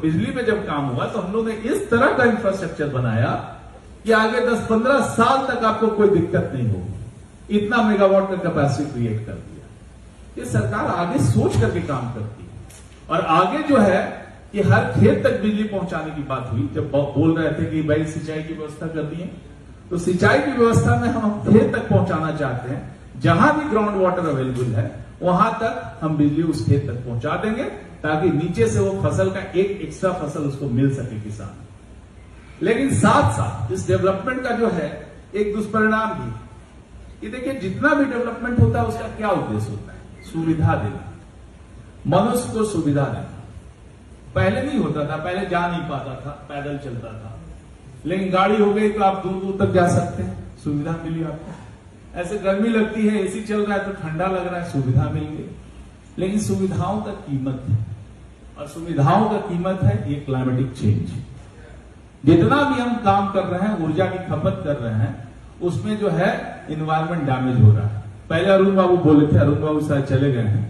बिजली पे जब काम हुआ तो हम लोग ने इस तरह का इंफ्रास्ट्रक्चर बनाया कि आगे 10-15 साल तक आपको कोई दिक्कत नहीं होगी। इतना मेगावाट का कैपेसिटी क्रिएट कर दिया। ये सरकार आगे सोच करके काम करती है। और आगे जो है कि हर खेत तक बिजली पहुंचाने की बात हुई। जब बोल रहे थे कि भाई सिंचाई की व्यवस्था कर दी है, तो सिंचाई की व्यवस्था में हम खेत तक पहुंचाना चाहते हैं। जहां भी ग्राउंड वाटर अवेलेबल है वहां तक हम बिजली उस खेत तक पहुंचा देंगे, ताकि नीचे से वो फसल का एक एक्स्ट्रा फसल उसको मिल सके किसान। लेकिन साथ साथ इस डेवलपमेंट का जो है एक दुष्परिणाम भी कि देखिए, जितना भी डेवलपमेंट होता है उसका क्या उद्देश्य होता है? सुविधा देना, मनुष्य को सुविधा देना। पहले नहीं होता था, पहले जा नहीं पाता था, पैदल चलता था। लेकिन गाड़ी हो गई तो आप दूर दूर तक जा सकते हैं, सुविधा मिली आपको। ऐसे गर्मी लगती है, एसी चल रहा है तो ठंडा लग रहा है, सुविधा मिल गई। लेकिन सुविधाओं का कीमत है, और सुविधाओं का कीमत है ये क्लाइमेटिक चेंज। जितना भी हम काम कर रहे हैं, ऊर्जा की खपत कर रहे हैं, उसमें जो है एनवायरमेंट डैमेज हो रहा है। पहले अरुण बाबू बोले थे, अरुण बाबू शायद चले गए हैं,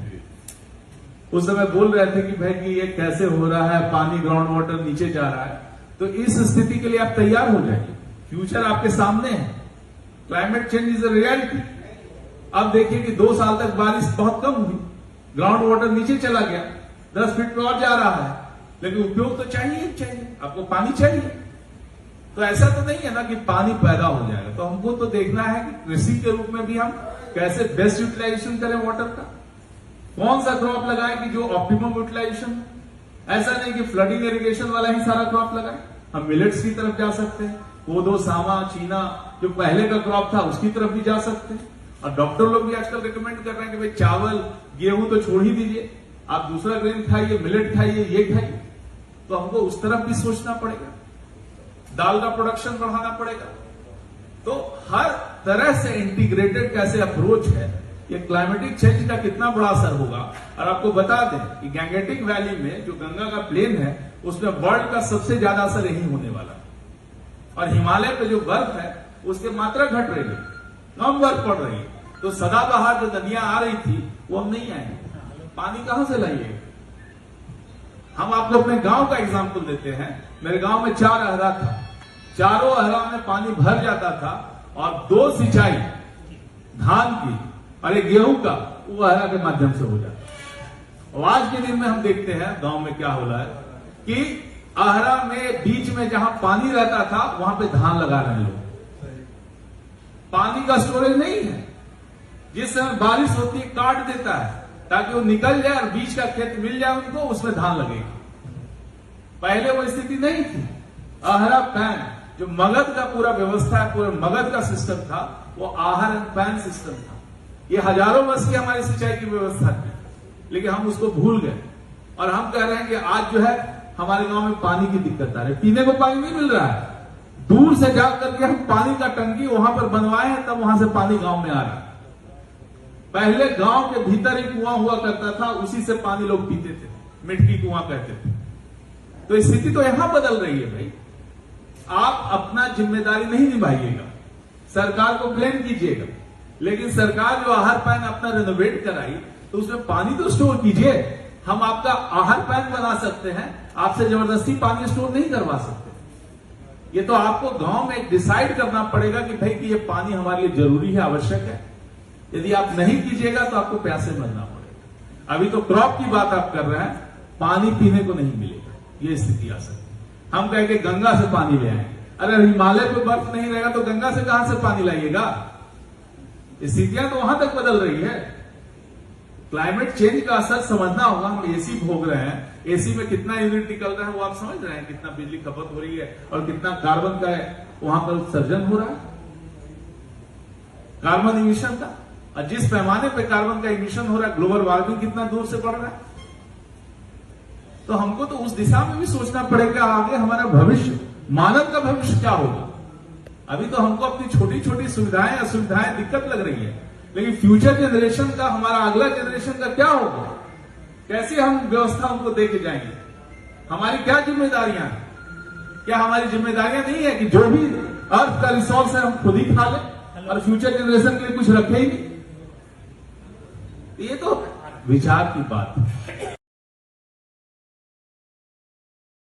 उस समय बोल रहे थे कि भाई कि ये कैसे हो रहा है, पानी ग्राउंड वाटर नीचे जा रहा है। तो इस स्थिति के लिए आप तैयार हो जाइए, फ्यूचर आपके सामने है। Climate change is a reality. अब देखिए कि 2 साल तक बारिश बहुत कम हुई, ग्राउंड वाटर नीचे चला गया, 10 फीट पे और जा रहा है। लेकिन उपयोग तो चाहिए, आपको पानी चाहिए। तो ऐसा तो नहीं है ना कि पानी पैदा हो जाएगा। तो हमको तो देखना है कि कृषि के रूप में भी हम कैसे बेस्ट यूटिलाइजेशन करें वाटर का। कौन सा क्रॉप लगाएं कि जो ऑप्टिमम यूटिलाइजेशन। ऐसा नहीं कि फ्लडिंग इरिगेशन वाला ही सारा क्रॉप लगाएं। हम मिलेट्स की तरफ जा सकते हैं, कोदो, सामा, चीना जो पहले का क्रॉप था उसकी तरफ भी जा सकते हैं। और डॉक्टर लोग भी आजकल रिकमेंड कर रहे हैं कि भाई चावल गेहूं तो छोड़ ही दीजिए, आप दूसरा ग्रेन खाइए, मिलेट खाइए, ये खाइए। तो हमको उस तरफ भी सोचना पड़ेगा, दाल का प्रोडक्शन बढ़ाना पड़ेगा। तो हर तरह से इंटीग्रेटेड कैसे अप्रोच है, ये क्लाइमेटिक चेंज का कितना बड़ा असर होगा। और आपको बता दें कि गैंगेटिक वैली में जो गंगा का प्लेन है उसमें वर्ल्ड का सबसे ज्यादा असर यही होने वाला है। और हिमालय पे जो बर्फ है उसकी मात्रा घट रही है, कम बर्फ पड़ रही है। तो सदाबहार जो नदियां आ रही थी वो अब नहीं आएंगी। पानी कहां से लाइए? हम आपको अपने गांव का एग्जाम्पल देते हैं। मेरे गांव में 4 अहरा था, चारों अहरा में पानी भर जाता था और 2 सिंचाई धान की और एक गेहूं का वो अहरा के माध्यम से हो जाता। और आज के दिन में हम देखते हैं गांव में क्या हो रहा है कि अहरा में बीच में जहां पानी रहता था वहां पे धान लगा रहे हैं लोग। पानी का स्टोरेज नहीं है, जिस समय बारिश होती है काट देता है ताकि वो निकल जाए और बीच का खेत मिल जाए उनको, उसमें धान लगेगा। पहले वो स्थिति नहीं थी। आहरा पैन जो मगध का पूरा व्यवस्था है, पूरे मगध का सिस्टम था, वो आहर एंड पैन सिस्टम था। ये हजारों वर्ष की हमारी सिंचाई की व्यवस्था थी, लेकिन हम उसको भूल गए। और हम कह रहे हैं कि आज जो है हमारे गांव में पानी की दिक्कत आ रही है, पीने को पानी नहीं मिल रहा है। दूर से जाकर के हम पानी का टंकी वहां पर बनवाए हैं, तब वहां से पानी गांव में आ रहा है। पहले गांव के भीतर ही कुआं हुआ करता था, उसी से पानी लोग पीते थे, मिट्टी कुआं कहते थे। तो स्थिति तो यहां बदल रही है भाई। आप अपना जिम्मेदारी नहीं निभाइएगा, सरकार को ब्लेम कीजिएगा, लेकिन सरकार जो आहार पैन अपना रेनोवेट कराई तो उसमें पानी तो स्टोर कीजिए। हम आपका आहार पैन बना सकते हैं, आपसे जबरदस्ती पानी स्टोर नहीं करवा सकते। ये तो आपको गांव में डिसाइड करना पड़ेगा कि भाई कि ये पानी हमारे लिए जरूरी है, आवश्यक है। यदि आप नहीं कीजिएगा तो आपको प्यासे मरना पड़ेगा। अभी तो क्रॉप की बात आप कर रहे हैं, पानी पीने को नहीं मिलेगा, ये स्थिति आ सकती है। हम कहेंगे गंगा से पानी ले आएंगे, अगर हिमालय पे बर्फ नहीं रहेगा तो गंगा से कहां से पानी लाइएगा? स्थितियां तो वहां तक बदल रही है। क्लाइमेट चेंज का असर समझना होगा। हम एसी भोग रहे हैं, एसी में कितना यूनिट निकल रहा है वो आप समझ रहे हैं, कितना बिजली खपत हो रही है और कितना कार्बन का वहां पर उत्सर्जन हो रहा है, कार्बन इमिशन का। और जिस पैमाने पे कार्बन का इमिशन हो रहा है, ग्लोबल वार्मिंग कितना दूर से बढ़ रहा है। तो हमको तो उस दिशा में भी सोचना पड़ेगा आगे हमारा भविष्य, मानव का भविष्य क्या होगा। अभी तो हमको अपनी छोटी छोटी सुविधाएं असुविधाएं दिक्कत लग रही है, लेकिन फ्यूचर जनरेशन का, हमारा अगला जनरेशन का क्या होगा, कैसे हम व्यवस्था उनको दे के जाएंगे, हमारी क्या जिम्मेदारियां हैं। क्या हमारी जिम्मेदारियां नहीं है कि जो भी अर्थ का रिसोर्स है हम खुद ही खा लें और फ्यूचर जनरेशन के लिए कुछ रखे ही नहीं? ये तो विचार की बात है।